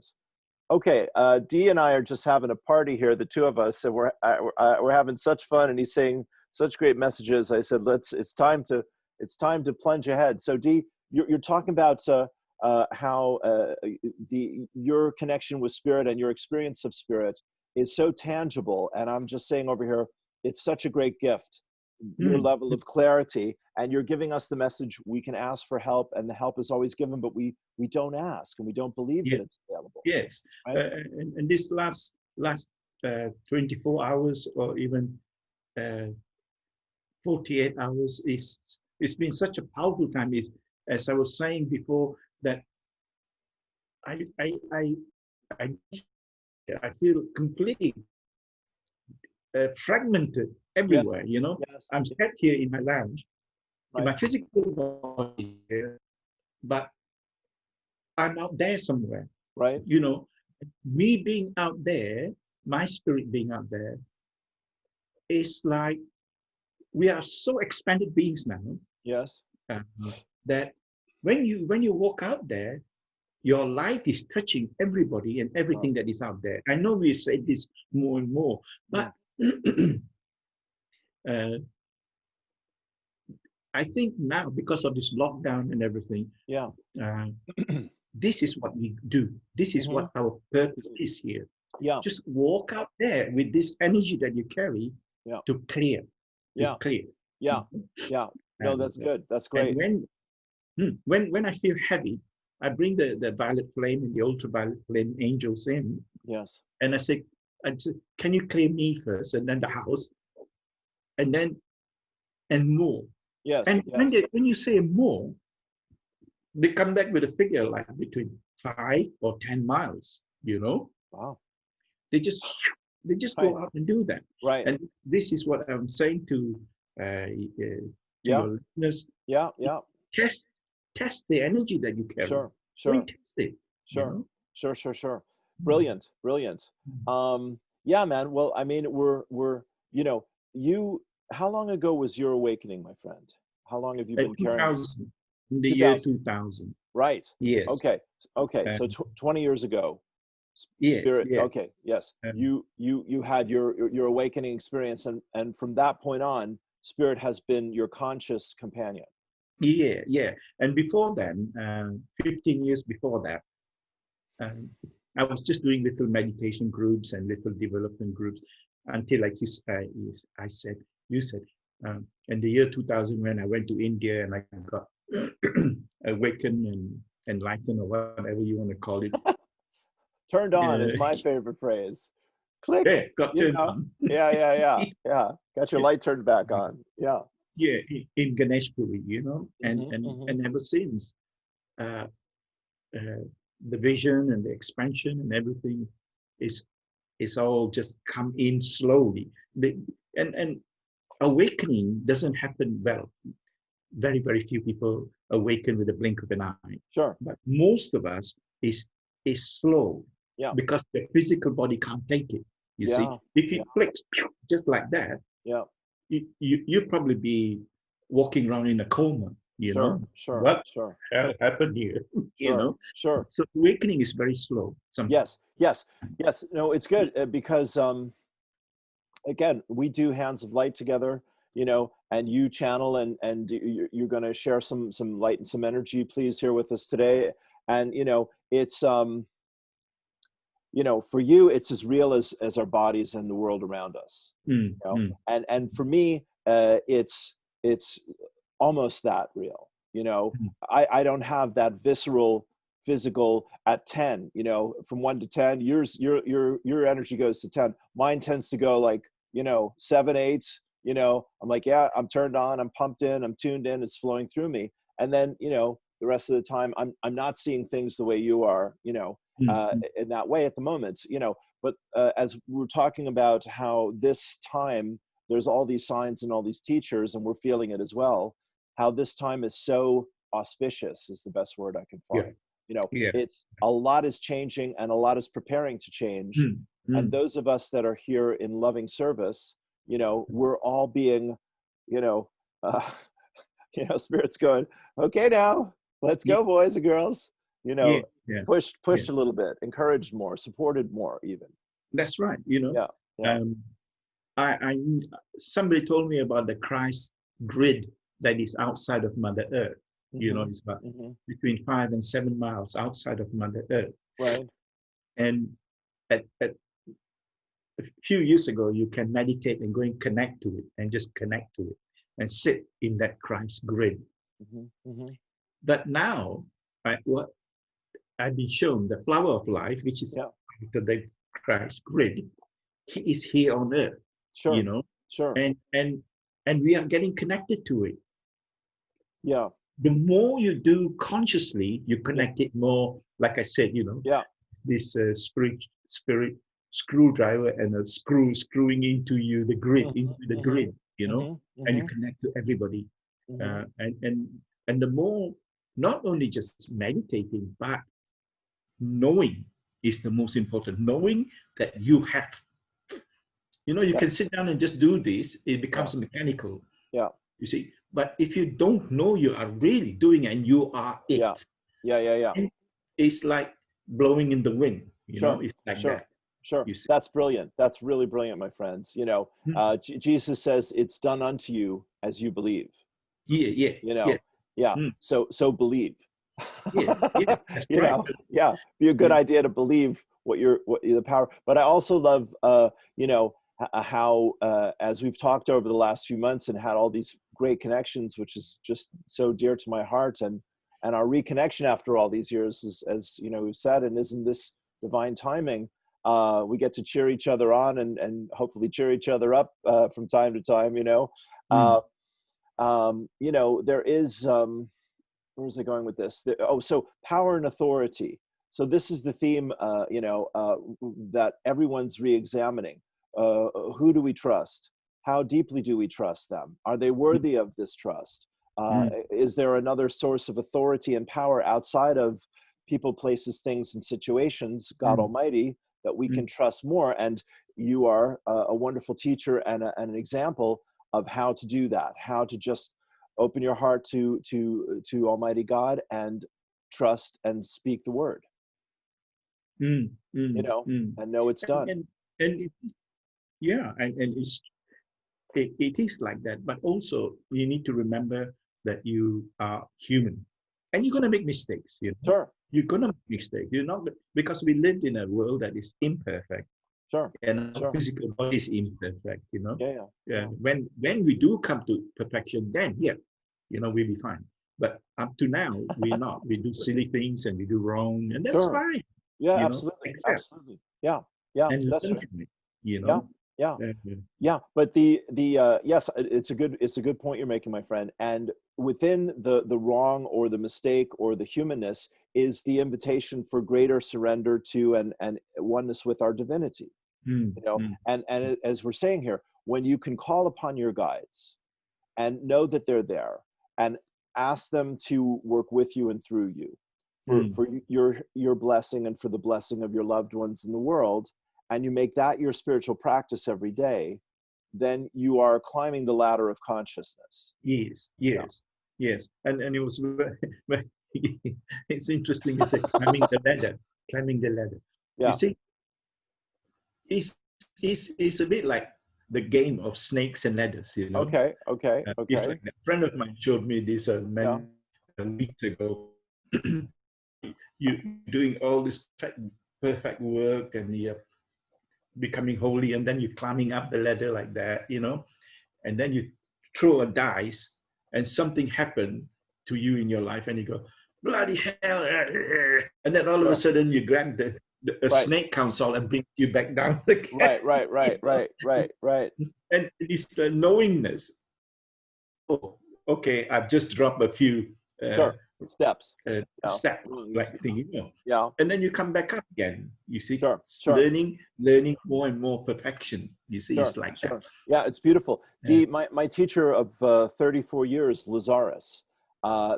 brilliant. Okay, Dee and I are just having a party here, the two of us, and we're having such fun, and he's saying such great messages. I said, it's time to plunge ahead. So Dee, you're talking about how your connection with spirit and your experience of spirit is so tangible, and I'm just saying over here, it's such a great gift. Your level of clarity, and you're giving us the message we can ask for help, and the help is always given, but we don't ask, and we don't believe that it's available. Yes, right? And this last 24 hours or even 48 hours it's been such a powerful time. Is, as I was saying before, that I feel completely fragmented everywhere. Yes. Yes. I'm sat here in my lounge, Right. in my physical body here, but I'm out there somewhere. Right. Me being out there, my spirit being out there, is like we are so expanded beings now. Yes. That when you walk out there, your light is touching everybody and everything that is out there. I know we've said this more and more, but I think now, because of this lockdown and everything, this is what we do. This is what our purpose is here. Just walk out there with this energy that you carry to clear. Clear. No, that's good. That's great. And when I feel heavy, I bring the violet flame and the ultraviolet flame angels in. Yes. And I say, can you clear me first, and then the house, and more. Yes. And when you say more, they come back with a figure like between 5 or 10 miles. Wow. They just go out and do that. Right. And this is what I'm saying to your listeners. Test the energy that you carry. Sure. Test it. Sure. Brilliant. Yeah, man. Well, I mean, we're how long ago was your awakening, my friend? How long have you been carrying? In the year 2000. Right. Yes. Okay. So 20 years ago. Spirit. Yes. Okay. Yes. You had your awakening experience, and from that point on, spirit has been your conscious companion. Yeah. And before then, 15 years before that, I was just doing little meditation groups and little development groups until, like you said, in the year 2000, when I went to India and I got awakened and enlightened, or whatever you want to call it. Turned on is my favorite phrase. Click. Yeah, got turned on. Yeah. Got your light turned back on. Yeah. Yeah, in Ganeshpuri, and ever since, the vision and the expansion and everything is all just come in slowly. And awakening doesn't happen well. Very, very few people awaken with a blink of an eye. Sure. But most of us is slow. Yeah. Because the physical body can't take it. You see, if it flicks just like that, you'd probably be walking around in a coma. What hell happened here? Sure. So awakening is very slow. Sometimes. Yes. No, it's good because again, we do Hands of Light together. And you channel and you're going to share some light and some energy, please, here with us today. And it's for you, it's as real as our bodies and the world around us. And for me, it's almost that real. I don't have that visceral physical at 10. From 1 to 10, your energy goes to 10. Mine tends to go like 7, 8. I'm like, I'm turned on, I'm pumped in, I'm tuned in, it's flowing through me. And then, the rest of the time, I'm not seeing things the way you are, in that way at the moment, but as we're talking about how this time, there's all these signs and all these teachers, and we're feeling it as well, how this time is so auspicious is the best word I can find. It's a lot is changing and a lot is preparing to change. And those of us that are here in loving service, we're all being, Spirit's going, okay, now let's go, boys and girls. you Yeah, know, yeah, yeah. pushed a little bit, encouraged more, supported more even. That's right. You know, Yeah, yeah. I somebody told me about the Christ grid that is outside of Mother Earth. You know, Mm-hmm. it's about Mm-hmm. between 5 and 7 miles outside of Mother Earth. Right. And at a few years ago, you can meditate and go and connect to it and just connect to it and sit in that Christ grid. Mm-hmm. Mm-hmm. But now, what I've been shown, the flower of life, which is Yeah. the Christ grid, he is here on earth, you Sure. know, Sure. and we are getting connected to it. Yeah. The more you do consciously, you Yeah. connect it more. Like I said, you know, Yeah. this spirit screwdriver and a screwing into you the grid, Mm-hmm. into the Mm-hmm. grid, you know, Mm-hmm. and you Mm-hmm. connect to everybody. Mm-hmm. And the more, not only just meditating, but knowing is the most important. Knowing that you have, you know, you Yeah. can sit down and just do this, it Yeah. becomes mechanical, Yeah. you see. But if you don't know you are really doing it and you are Yeah. it, Yeah. Yeah. Yeah. it's like blowing in the wind, you know, Sure. it's like Sure. that, Sure. you see. That's brilliant. That's really brilliant, my friends. You know, Jesus says, "It's done unto you as you believe." Yeah, yeah, You yeah. know, yeah. So believe. Yeah, yeah, that's You right. know, yeah. Be a good idea to believe what the power. But I also love, you know, how as we've talked over the last few months and had all these great connections, which is just so dear to my heart, and our reconnection after all these years, is, as you know, we've said, and isn't this divine timing? We get to cheer each other on and hopefully cheer each other up from time to time. You know, you know, there is. Where was I going with this? So power and authority. So this is the theme, you know, that everyone's re-examining. Who do we trust? How deeply do we trust them? Are they worthy of this trust? Is there another source of authority and power outside of people, places, things, and situations, God Almighty, that we can trust more? And you are a wonderful teacher and an example of how to do that, how to just open your heart to Almighty God and trust and speak the word, you know, and know it's done. And yeah, and it is like that. But also, you need to remember that you are human, and you're gonna make mistakes. You know, Sure. you're gonna make mistakes. You're not, because we live in a world that is imperfect. Sure. And our Sure. physical body is imperfect. You know. Yeah. Yeah. When we do come to perfection, then yeah, you know, we'll be fine. But up to now, we're not. We do silly things and we do wrong, and that's Sure. fine. Yeah. You know, Absolutely. accept Absolutely. Yeah. Yeah. and That's learn right. from it. You Yeah. know. Yeah. Uh, Yeah, but yes, it's a good point you're making, my friend. And within the wrong or the mistake or the humanness is the invitation for greater surrender to and oneness with our divinity. You know, and as we're saying here, when you can call upon your guides and know that they're there and ask them to work with you and through you for your blessing and for the blessing of your loved ones in the world, and you make that your spiritual practice every day, then you are climbing the ladder of consciousness. Yes, Yeah. yes, yes. And it was very, it's interesting you say climbing the ladder, climbing the ladder. You Yeah. see, it's a bit like the game of snakes and ladders, you know. Okay. Okay. It's Okay. like a friend of mine showed me this Yeah. many weeks ago. You doing all this perfect work and you're becoming holy, and then you're climbing up the ladder like that, you know, and then you throw a dice and something happened to you in your life and you go, bloody hell. And then all of a sudden you grab a Right. snake counsel and bring you back down again. Right. You know? Right. And it's the knowingness. Oh, okay, I've just dropped a few Steps. step like thing, you know. Yeah. And then you come back up again. You see, Sure. learning more and more perfection. You see, it's like that. Yeah, it's beautiful. My teacher of 34 years, Lazarus,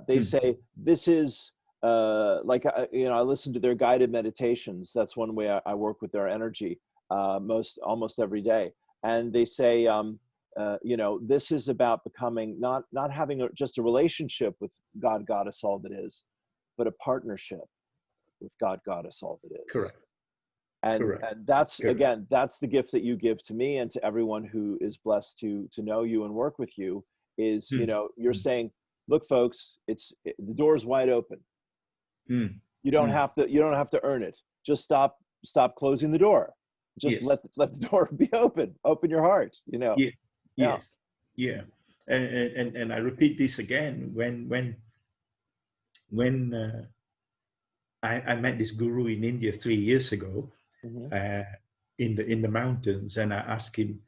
they say this is like, you know, I listen to their guided meditations. That's one way I work with their energy almost every day. And they say, you know, this is about becoming not having just a relationship with God, Goddess, all that is, but a partnership. with God, Goddess, all that is. Correct. And Correct. and that's Correct. again, that's the gift that you give to me and to everyone who is blessed to know you and work with you. Is you're saying, look, folks, the door's wide open. You don't have to earn it. Just stop closing the door. Just let the door be open. Open your heart. Yeah. Yes. Yeah. And I repeat this again. When I met this guru in India 3 years ago, in the mountains, and I asked him,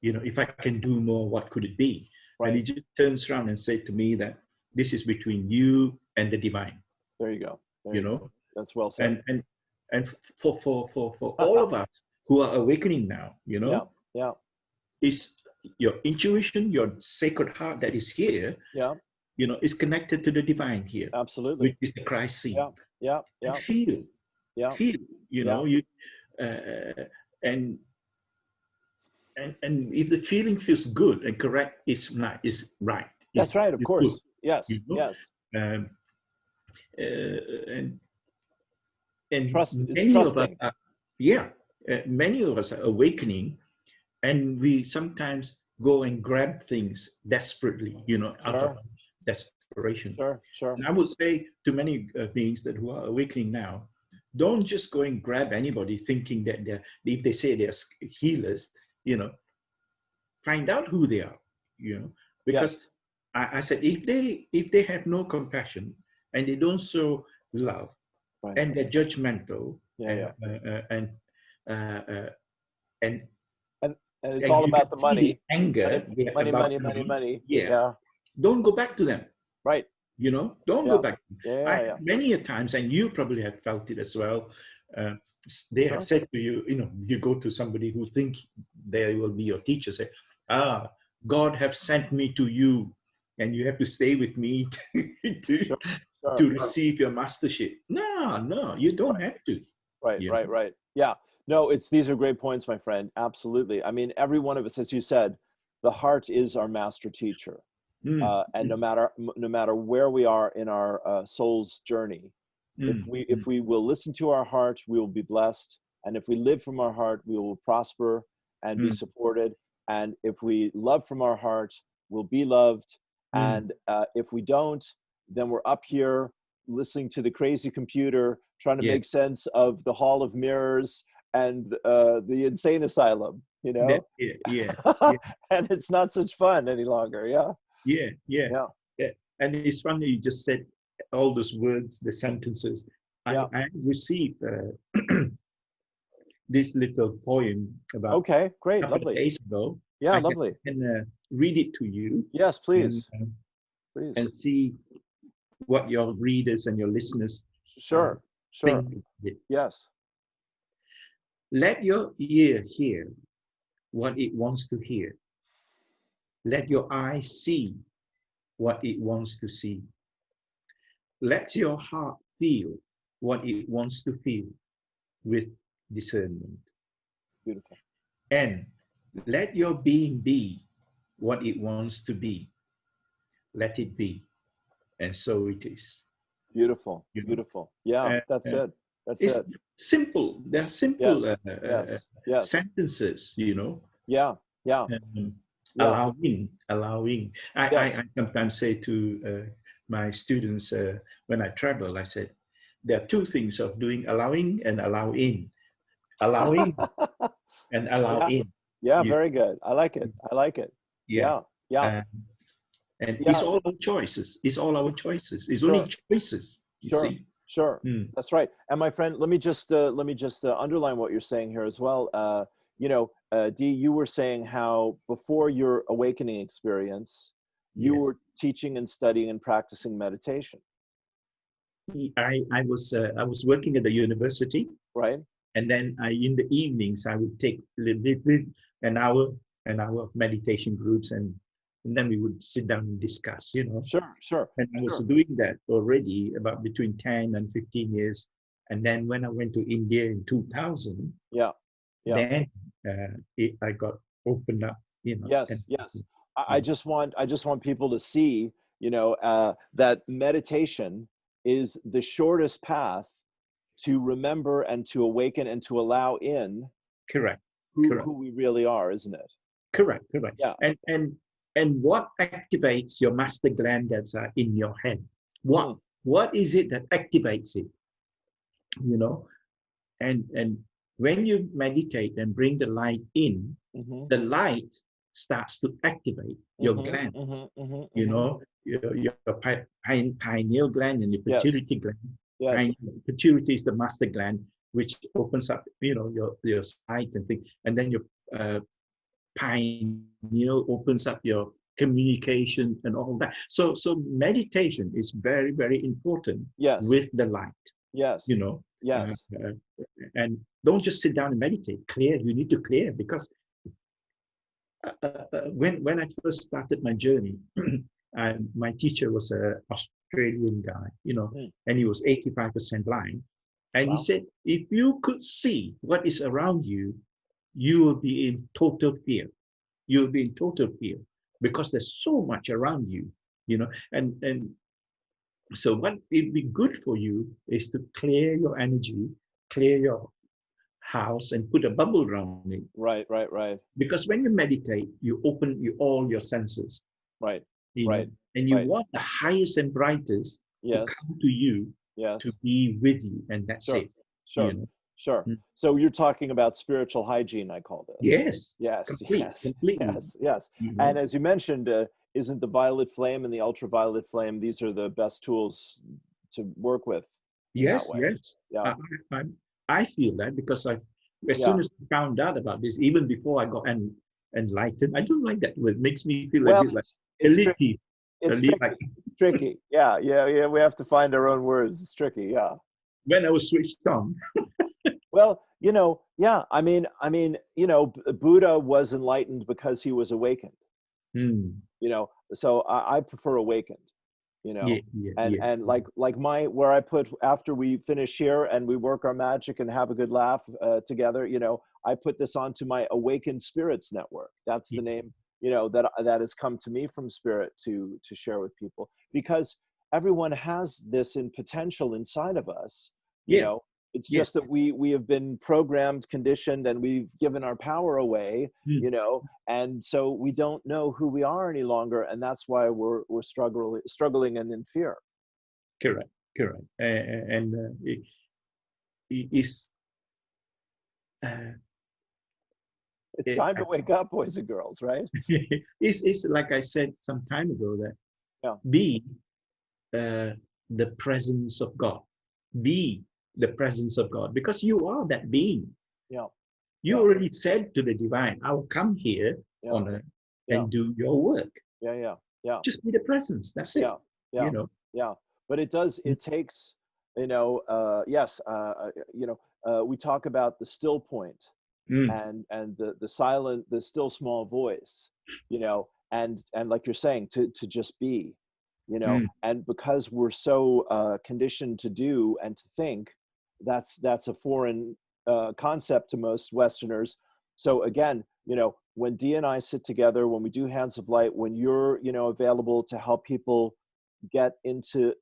if I can do more, what could it be? Right. And he just turns around and said to me that this is between you and the divine. There you go. Go. That's well said. And for all of us who are awakening now, is your intuition, your sacred heart that is here, is connected to the divine here. Absolutely. Which is the Christ seed. Yeah. And feel. You and if the feeling feels good and correct, it's right. That's right. Of course. Good, yes. Yes. And trust. Many of us many of us are awakening, and we sometimes go and grab things desperately, out of desperation. Sure. And I would say to many beings who are awakening now, don't just go and grab anybody thinking that if they say they're healers, find out who they are, because I said, if they have no compassion and they don't show love, and they're judgmental, and it's all about the money, anger, money. Don't go back to them. Right. Don't go back. Many a times, and you probably have felt it as well. They have said to you, you go to somebody who think they will be your teacher, say, God have sent me to you, and you have to stay with me to receive your mastership. No, you don't have to. Right. Yeah. No, these are great points, my friend. Absolutely. I mean, every one of us, as you said, the heart is our master teacher. And no matter where we are in our soul's journey, if we will listen to our heart, we will be blessed. And if we live from our heart, we will prosper and be supported. And if we love from our heart, we'll be loved. And if we don't, then we're up here listening to the crazy computer, trying to make sense of the Hall of Mirrors and the insane asylum, Yeah. And it's not such fun any longer. Yeah. And it's funny, you just said all those words, the sentences. I received this little poem about great, a couple lovely. of days ago. Lovely. And read it to you. Yes, please. Please. And see what your readers and your listeners sure. think. Yes. Let your ear hear what it wants to hear. Let your eye see what it wants to see. Let your heart feel what it wants to feel with discernment. Beautiful. And let your being be what it wants to be. Let it be. And so it is. Beautiful. Yeah, that's it. It's simple. They're simple sentences, Yeah. Allowing. I sometimes say to my students when I travel, I said, there are two things of doing allowing and allow in. Allowing and allow in. Yeah, very good. I like it. Yeah. And it's all our choices. It's only choices. You see? Sure. That's right. And my friend, let me just underline what you're saying here as well. Dee, you were saying how before your awakening experience, you were teaching and studying and practicing meditation. I was working at the university, right? And then in the evenings I would take an hour of meditation groups, and then we would sit down and discuss. Sure. And I was doing that already about between 10 and 15 years. And then when I went to India in 2000, then I got opened up. Yes. I just want people to see, that meditation is the shortest path to remember and to awaken and to allow in Correct. who we really are, isn't it? Correct. Correct. Yeah. And what activates your master gland that's in your head? What is it that activates it? You know, and when you meditate and bring the light in, the light starts to activate your glands. You know, your pineal gland and your pituitary gland. Yes. Pituitary is the master gland, which opens up, you know, your sight and thing, and then your pineal opens up your communication and all that. So meditation is very, very important. Yes. With the light. Yes. You know. Yes. And don't just sit down and meditate. Clear. You need to clear, because when I first started my journey, my teacher was an Australian guy, you know, and he was 85% blind. And he said, if you could see what is around you, you will be in total fear. You'll be in total fear because there's so much around you, you know. And so what it'd be good for you is to clear your energy, clear your house, and put a bubble around it. Right. Because when you meditate, you open all your senses. Right. Right. And you want the highest and brightest to come to you, to be with you, and that's it. Sure. You know? Sure. So you're talking about spiritual hygiene, I call this. Yes. Yes. Completely. Yes. And as you mentioned, isn't the violet flame and the ultraviolet flame, these are the best tools to work with? Yes. Yeah. I feel that because as soon as I found out about this, even before I got enlightened, I don't like that word. It makes me feel like it's tricky. It's tricky. Yeah. We have to find our own words. It's tricky. Yeah. When I was switched on. Well, you know, I mean, you know, Buddha was enlightened because he was awakened. You know, so I prefer awakened. You know, and like where I put, after we finish here and we work our magic and have a good laugh together, you know, I put this onto my Awakened Spirits Network. That's the name, you know, that has come to me from Spirit to share with people, because everyone has this in potential inside of us. You know, it's just that we have been programmed, conditioned, and we've given our power away, you know, and so we don't know who we are any longer, and that's why we're struggling and in fear. Correct. And it's time to wake up, boys and girls, right? It's like I said some time ago, that be the presence of God. Be the presence of God, because you are that being. You already said to the divine, I will come here on earth and do your work. Just be the presence. That's it. You know. But it takes, you know, you know, we talk about the still point and the silent, the still small voice, you know, and like you're saying, to just be, you know, and because we're so conditioned to do and to think, that's a foreign concept to most Westerners. So again, you know, when Dee and I sit together, when we do Hands of Light, when you're, you know, available to help people reconnect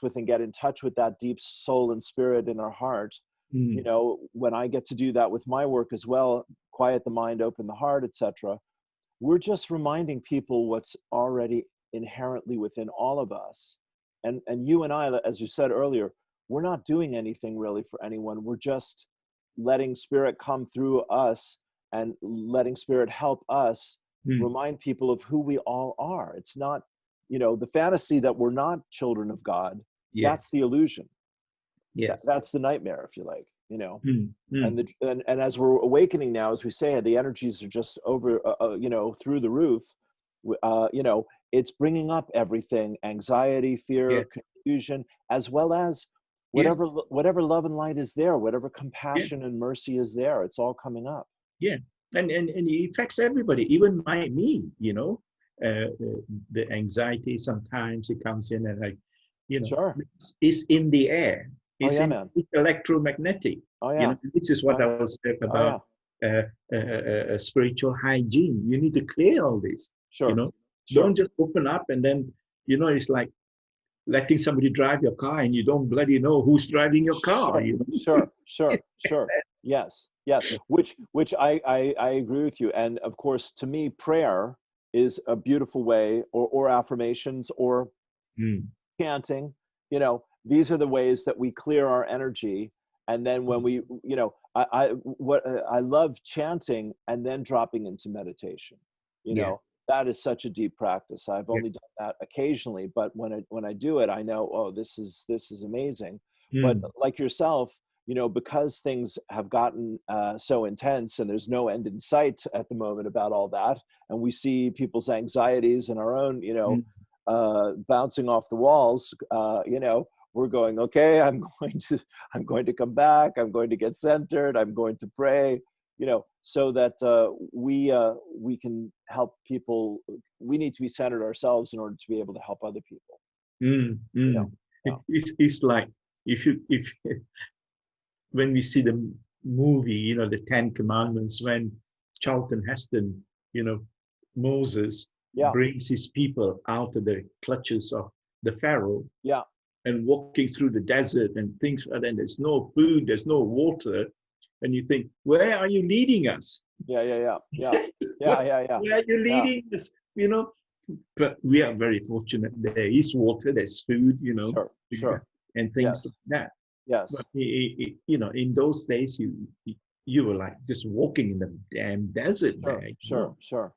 with and get in touch with that deep soul and spirit in our heart, you know, when I get to do that with my work as well, quiet the mind, open the heart, etc., we're just reminding people what's already inherently within all of us. And you and I, as you said earlier, we're not doing anything really for anyone. We're just letting Spirit come through us and letting Spirit help us remind people of who we all are. It's not, you know, the fantasy that we're not children of God. That's the illusion. That's the nightmare, if you like, you know. And as we're awakening now, as we say, the energies are just over, you know, through the roof. You know, it's bringing up everything: anxiety, fear, confusion, as well as whatever love and light is there, whatever compassion and mercy is there. It's all coming up. And it affects everybody, even me, you know. The anxiety, sometimes it comes in and, like, you know, it's in the air. It's it's electromagnetic. You know, this is what I was saying about spiritual hygiene. You need to clear all this. You know, don't just open up and then, you know, it's like letting somebody drive your car and you don't bloody know who's driving your car. Sure, sure. Yes, yes. Which I agree with you. And of course, to me, prayer is a beautiful way, or affirmations, or chanting. You know, these are the ways that we clear our energy. And then when we, you know, I love chanting and then dropping into meditation. You know, that is such a deep practice. I've only done that occasionally, but when I do it, I know, oh, this is amazing. But like yourself, you know, because things have gotten so intense and there's no end in sight at the moment about all that, and we see people's anxieties and our own, you know, bouncing off the walls, you know, we're going, okay, I'm going to come back. I'm going to get centered. I'm going to pray, you know, so that we can help people. We need to be centered ourselves in order to be able to help other people. You know? It's like if when we see the movie, you know, the Ten Commandments, when Charlton Heston, you know, Moses brings his people out of the clutches of the Pharaoh. And walking through the desert and things, and then there's no food, there's no water, and you think, where are you leading us? Where are you leading us? You know, but we are very fortunate. There is water, there's food, you know, and things like that. But you know, in those days, you were like just walking in the damn desert. Sure.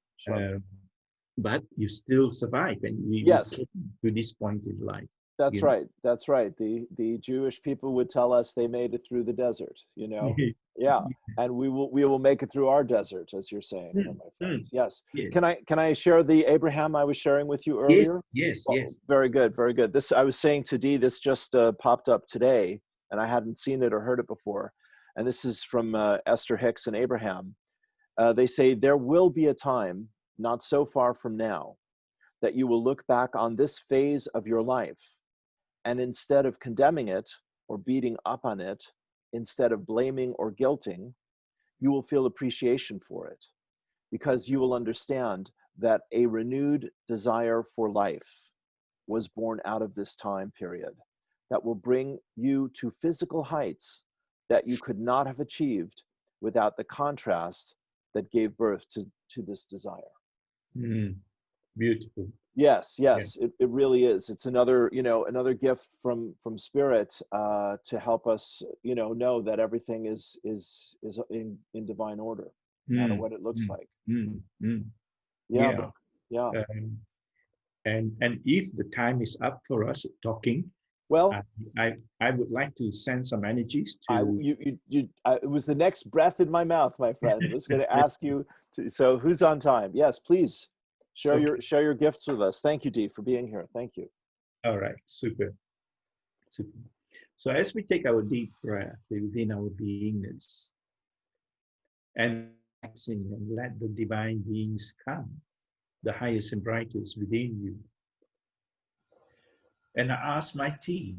But you still survive, and we came to this point in life. That's right. That's right. The Jewish people would tell us they made it through the desert, you know? And we will make it through our desert, as you're saying, you know, my friends. Yes. Can I share the Abraham I was sharing with you earlier? Yes. Very good. This, I was saying to Dee, this just popped up today, and I hadn't seen it or heard it before. And this is from Esther Hicks and Abraham. They say, there will be a time, not so far from now, that you will look back on this phase of your life, and instead of condemning it or beating up on it, instead of blaming or guilting, you will feel appreciation for it, because you will understand that a renewed desire for life was born out of this time period that will bring you to physical heights that you could not have achieved without the contrast that gave birth to this desire. Beautiful. Yes, it really is. It's another, you know, another gift from Spirit to help us, you know that everything is in divine order, no matter what it looks like. And if the time is up for us talking, well, I would like to send some energies to. It was the next breath in my mouth, my friend. I was going to ask you to. So who's on time? Yes, please. Share your gifts with us. Thank you, Dee, for being here. Thank you. All right, super. So as we take our deep breath within our beingness and relaxing, and let the divine beings come, the highest and brightest within you. And I ask my team,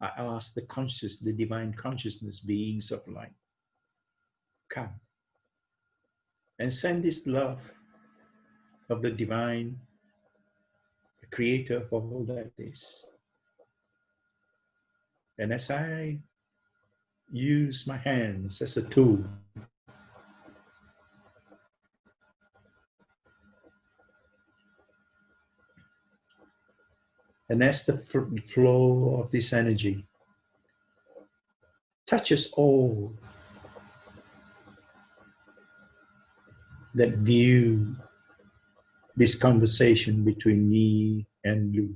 I ask the divine consciousness beings of light, come and send this love of the divine, the creator of all that is. And as I use my hands as a tool, and as the flow of this energy touches all that view this conversation between me and Lou.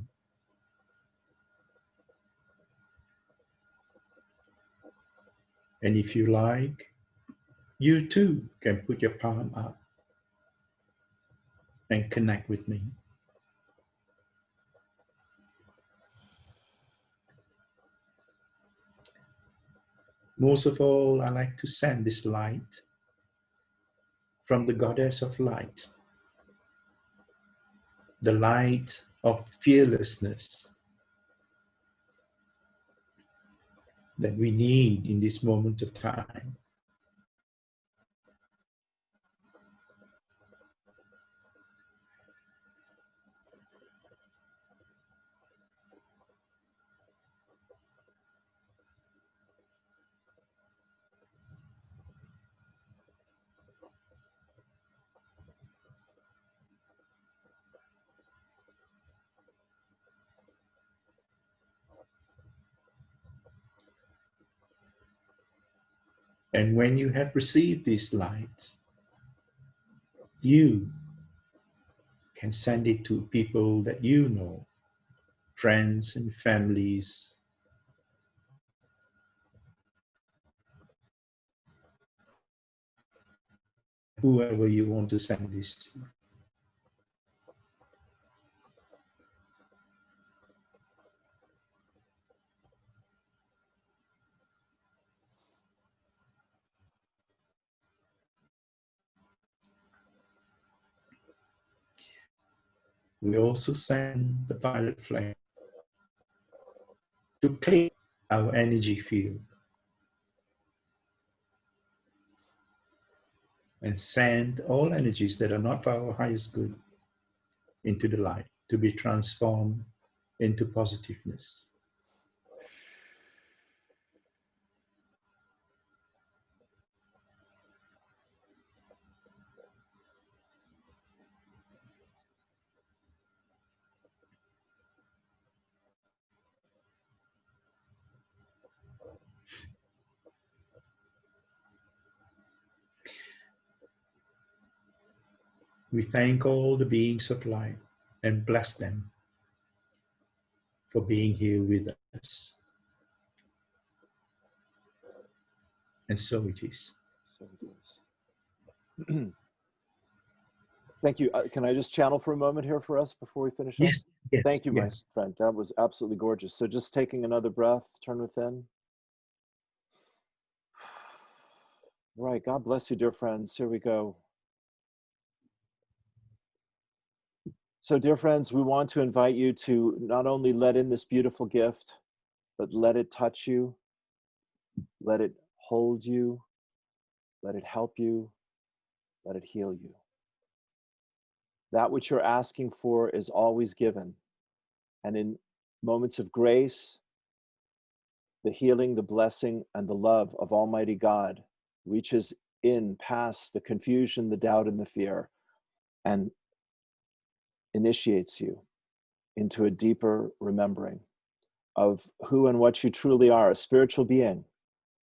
And if you like, you too can put your palm up and connect with me. Most of all, I like to send this light from the goddess of light, the light of fearlessness that we need in this moment of time. And when you have received this light, you can send it to people that you know, friends and families, whoever you want to send this to. We also send the violet flame to clear our energy field and send all energies that are not for our highest good into the light to be transformed into positiveness. We thank all the beings of light and bless them for being here with us. And so it is. So it is. Thank you. Can I just channel for a moment here for us before we finish up? Yes, yes. Thank you, my yes. friend. That was absolutely gorgeous. So just taking another breath, turn within. Right. God bless you, dear friends. Here we go. So, dear friends, we want to invite you to not only let in this beautiful gift, but let it touch you, let it hold you, let it help you, let it heal you. That which you're asking for is always given. And in moments of grace, the healing, the blessing, and the love of Almighty God reaches in past the confusion, the doubt, and the fear, and initiates you into a deeper remembering of who and what you truly are, a spiritual being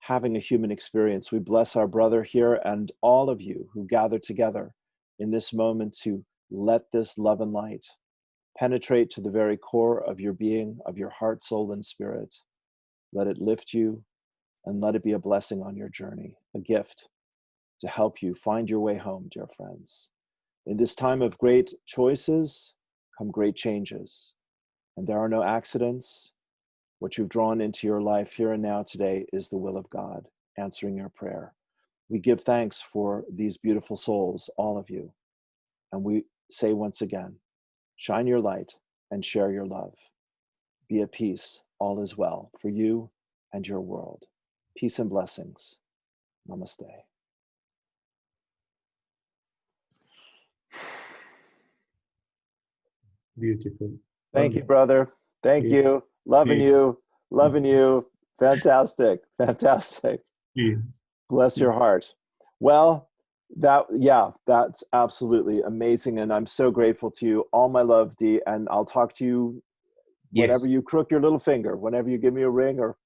having a human experience. We bless our brother here and all of you who gather together in this moment to let this love and light penetrate to the very core of your being, of your heart, soul, and spirit. Let it lift you and let it be a blessing on your journey, a gift to help you find your way home, dear friends. In this time of great choices come great changes, and there are no accidents. What you've drawn into your life here and now today is the will of God, answering your prayer. We give thanks for these beautiful souls, all of you. And we say once again, shine your light and share your love. Be at peace, all is well for you and your world. Peace and blessings. Namaste. Beautiful. Thank you, brother. Thank you. Loving you. Loving you. Fantastic. Fantastic. Bless your heart. Well, that's absolutely amazing. And I'm so grateful to you. All my love, Dee. And I'll talk to you whenever you crook your little finger, whenever you give me a ring or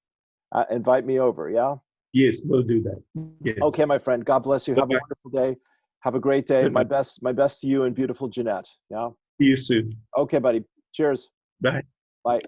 invite me over. Yeah. Yes, we'll do that. Yes. Okay, my friend. God bless you. Have a wonderful day. Have a great day. My best to you and beautiful Jeanette. Yeah. See you soon. Okay, buddy. Cheers. Bye. Bye.